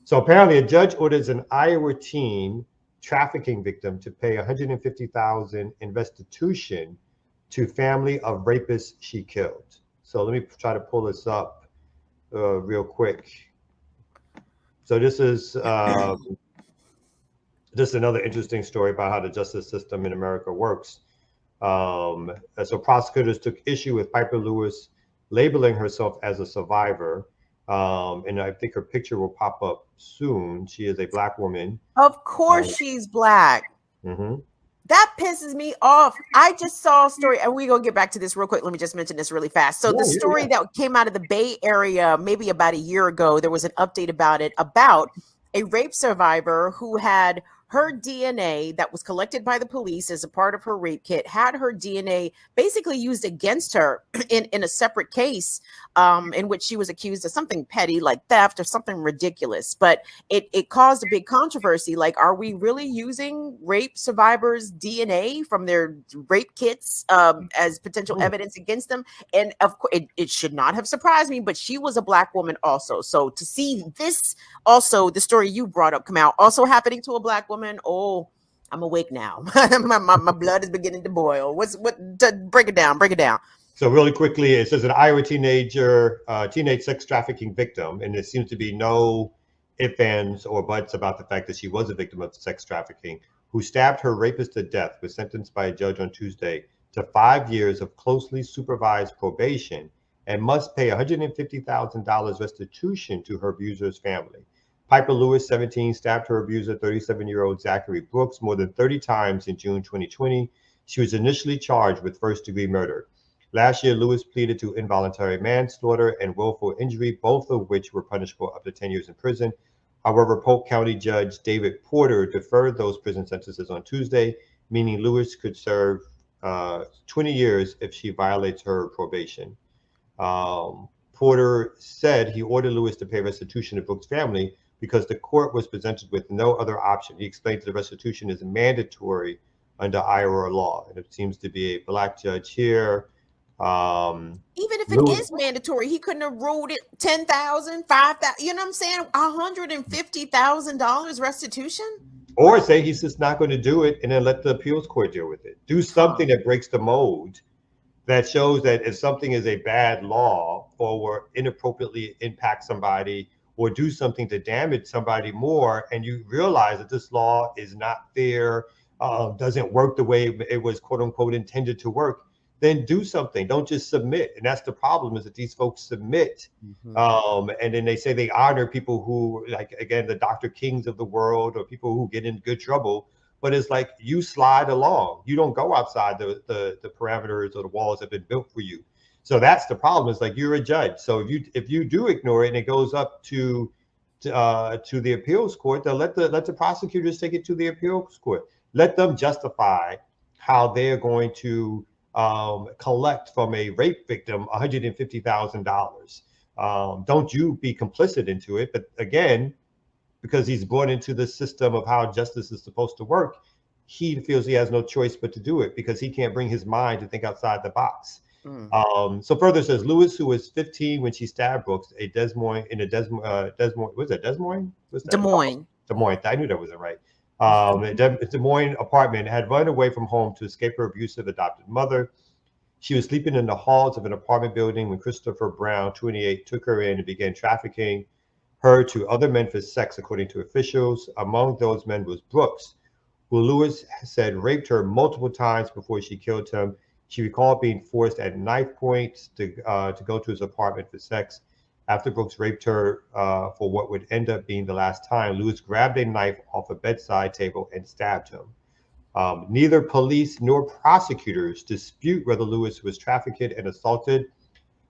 So apparently, a judge orders an Iowa teen trafficking victim to pay 150,000 in restitution to family of rapists she killed. So let me try to pull this up real quick. So this is another interesting story about how the justice system in America works. So prosecutors took issue with Piper Lewis labeling herself as a survivor. And I think her picture will pop up soon. She is a Black woman. Of course she's Black. Mm-hmm. That pisses me off. I just saw a story, and we're going to get back to this real quick. Let me just mention this really fast. So the story that came out of the Bay Area maybe about a year ago, there was an update about it, about a rape survivor who had her DNA that was collected by the police as a part of her rape kit, had her DNA basically used against her in a separate case in which she was accused of something petty like theft or something ridiculous. But it caused a big controversy. Like, are we really using rape survivors' DNA from their rape kits as potential evidence against them? And of course, it should not have surprised me, but she was a Black woman also. So to see this, also the story you brought up come out, also happening to a Black woman, oh, I'm awake now. my blood is beginning to boil. Break it down. So really quickly, it says an Iowa teenage sex trafficking victim, and there seems to be no ifs, ands, or buts about the fact that she was a victim of sex trafficking, who stabbed her rapist to death, was sentenced by a judge on Tuesday to 5 years of closely supervised probation and must pay $150,000 restitution to her abuser's family. Piper Lewis, 17, stabbed her abuser, 37-year-old Zachary Brooks, more than 30 times in June 2020. She was initially charged with first-degree murder. Last year, Lewis pleaded to involuntary manslaughter and willful injury, both of which were punishable up to 10 years in prison. However, Polk County Judge David Porter deferred those prison sentences on Tuesday, meaning Lewis could serve 20 years if she violates her probation. Porter said he ordered Lewis to pay restitution to Brooks' family because the court was presented with no other option. He explained that the restitution is mandatory under Iowa law, and it seems to be a Black judge here. Even if it is mandatory, he couldn't have ruled it 10,000, 5,000. You know what I'm saying? $150,000 restitution. Or say he's just not going to do it, and then let the appeals court deal with it. Do something that breaks the mold, that shows that if something is a bad law or inappropriately impact somebody, or do something to damage somebody more, and you realize that this law is not fair, doesn't work the way it was quote unquote intended to work, then do something. Don't just submit. And that's the problem, is that these folks submit. And then they say they honor people who, like, again, the Dr. Kings of the world, or people who get in good trouble. But it's like, you slide along. You don't go outside the parameters or the walls that have been built for you. So that's the problem. It's like, you're a judge. So if you do ignore it and it goes up to the appeals court, then let the prosecutors take it to the appeals court. Let them justify how they're going to collect from a rape victim $150,000. Don't you be complicit into it. But again, because he's brought into the system of how justice is supposed to work, he feels he has no choice but to do it, because he can't bring his mind to think outside the box. So further says, Lewis, who was 15 when she stabbed Brooks, Des Moines. I knew that wasn't right. A Des Moines apartment, had run away from home to escape her abusive adopted mother. She was sleeping in the halls of an apartment building when Christopher Brown, 28, took her in and began trafficking her to other men for sex, according to officials. Among those men was Brooks, who Lewis said raped her multiple times before she killed him. She recalled being forced at knife point to go to his apartment for sex. After Brooks raped her for what would end up being the last time, Lewis grabbed a knife off a bedside table and stabbed him. Neither police nor prosecutors dispute whether Lewis was trafficked and assaulted,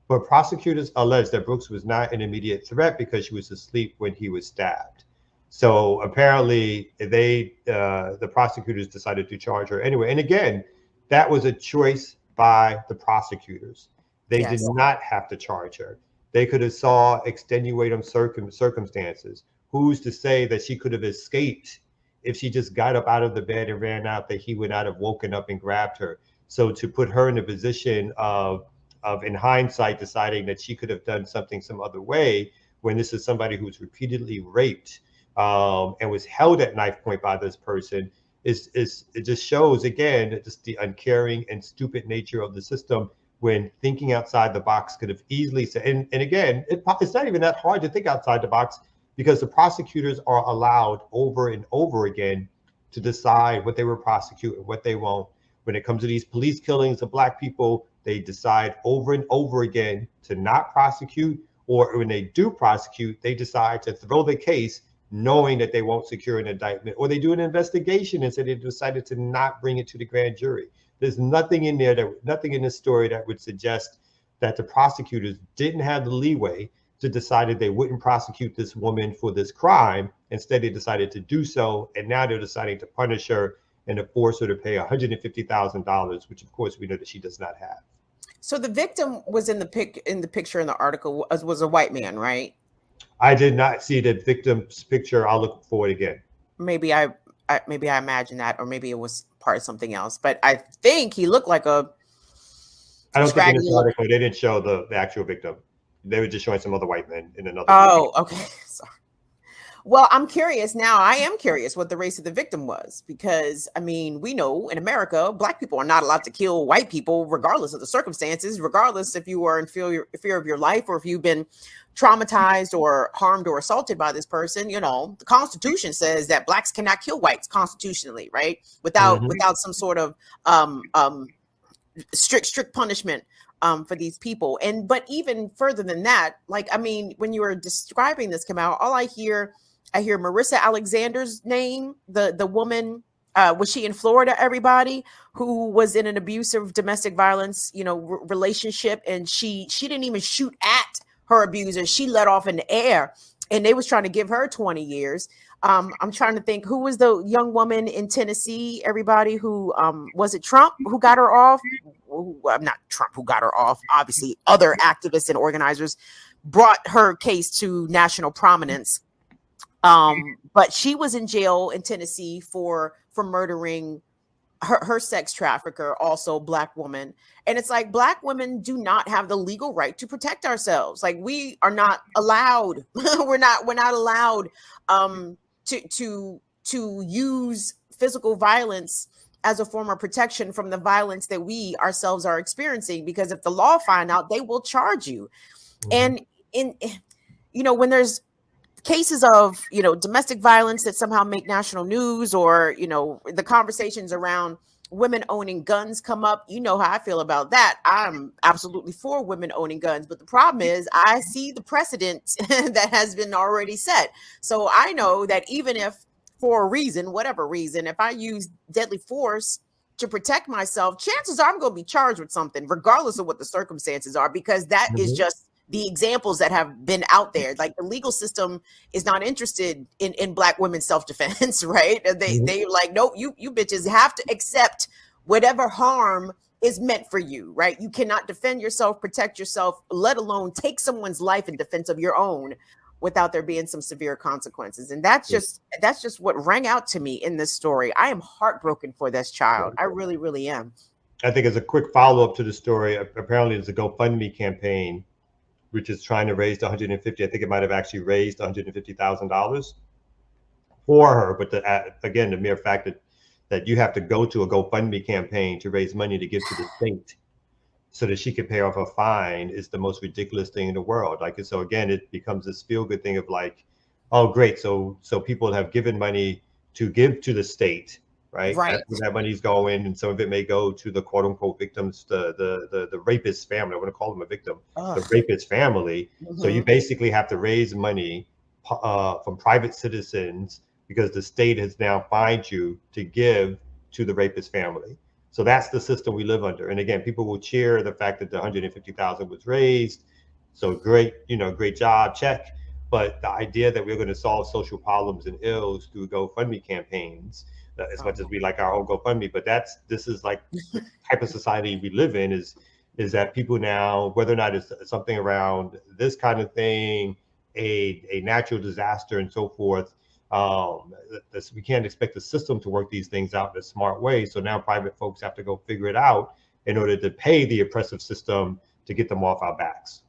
but prosecutors allege that Brooks was not an immediate threat because she was asleep when he was stabbed. So apparently the prosecutors decided to charge her anyway. And again, that was a choice by the prosecutors. They did not have to charge her. They could have saw extenuating circumstances. Who's to say that she could have escaped if she just got up out of the bed and ran out, that he would not have woken up and grabbed her? So to put her in a position of in hindsight, deciding that she could have done something some other way, when this is somebody who's repeatedly raped, and was held at knife point by this person, is it just shows again just the uncaring and stupid nature of the system, when thinking outside the box could have easily said, and again, it's not even that hard to think outside the box, because the prosecutors are allowed over and over again to decide what they will prosecute and what they won't. When it comes to these police killings of Black people, they decide over and over again to not prosecute, or when they do prosecute, they decide to throw the case knowing that they won't secure an indictment, or they do an investigation and say they decided to not bring it to the grand jury. There's nothing in there, nothing in this story that would suggest that the prosecutors didn't have the leeway to decide that they wouldn't prosecute this woman for this crime. Instead, they decided to do so, and now they're deciding to punish her and to force her to pay $150,000, which of course we know that she does not have. So the victim was in the picture in the article was a white man, right? I did not see the victim's picture. I'll look for it again. Maybe I imagined that, or maybe it was part of something else. But I think he looked like a. I don't think in this article they didn't show the actual victim. They were just showing some other white men in another. Oh, okay. Sorry. Well, I'm curious now. I am curious what the race of the victim was, because I mean, we know in America, Black people are not allowed to kill white people, regardless of the circumstances, regardless if you are in fear of your life, or if you've been traumatized or harmed or assaulted by this person. You know, the Constitution says that Blacks cannot kill whites constitutionally, right? Without some sort of strict punishment for these people. But even further than that, like, I mean, when you were describing this, Kamau, all I hear Marissa Alexander's name, the woman, was she in Florida, everybody, who was in an abusive domestic violence, relationship. And she didn't even shoot at her abuser. She let off in the air, and they was trying to give her 20 years. I'm trying to think, who was the young woman in Tennessee, everybody, who was it Trump who got her off? Not Trump who got her off. Obviously, other activists and organizers brought her case to national prominence. But she was in jail in Tennessee for murdering her sex trafficker, also Black woman. And it's like, Black women do not have the legal right to protect ourselves. Like, we are not allowed. we're not allowed to use physical violence as a form of protection from the violence that we ourselves are experiencing, because if the law find out, they will charge you. And when there's cases of domestic violence that somehow make national news, or the conversations around women owning guns come up, you know how I feel about that. I'm absolutely for women owning guns, but the problem is I see the precedent that has been already set. So I know that even if, for a reason, whatever reason, if I use deadly force to protect myself, chances are I'm going to be charged with something, regardless of what the circumstances are, because that is just the examples that have been out there. Like, the legal system is not interested in Black women's self-defense, right? They like, nope, you bitches have to accept whatever harm is meant for you, right? You cannot defend yourself, protect yourself, let alone take someone's life in defense of your own without there being some severe consequences. And that's just what rang out to me in this story. I am heartbroken for this child. I really, really am. I think as a quick follow-up to the story, apparently there's a GoFundMe campaign which is trying to raise $150. I think it might have actually raised $150,000 for her. But the mere fact that you have to go to a GoFundMe campaign to raise money to give to the state so that she can pay off a fine is the most ridiculous thing in the world. Like, so again, it becomes this feel-good thing of like, oh, great. So people have given money to give to the state, right? That's where that money's going, and some of it may go to the quote unquote victims, the rapist family. I want to call them a victim, the rapist family. So you basically have to raise money from private citizens because the state has now fined you to give to the rapist family. So that's the system we live under. And again, people will cheer the fact that the $150,000 was raised. So great, great job, check. But the idea that we're going to solve social problems and ills through GoFundMe campaigns, as much as we like our own GoFundMe, but this is like the type of society we live in, is that people now, whether or not it's something around this kind of thing, a natural disaster and so forth, we can't expect the system to work these things out in a smart way. So now private folks have to go figure it out in order to pay the oppressive system to get them off our backs.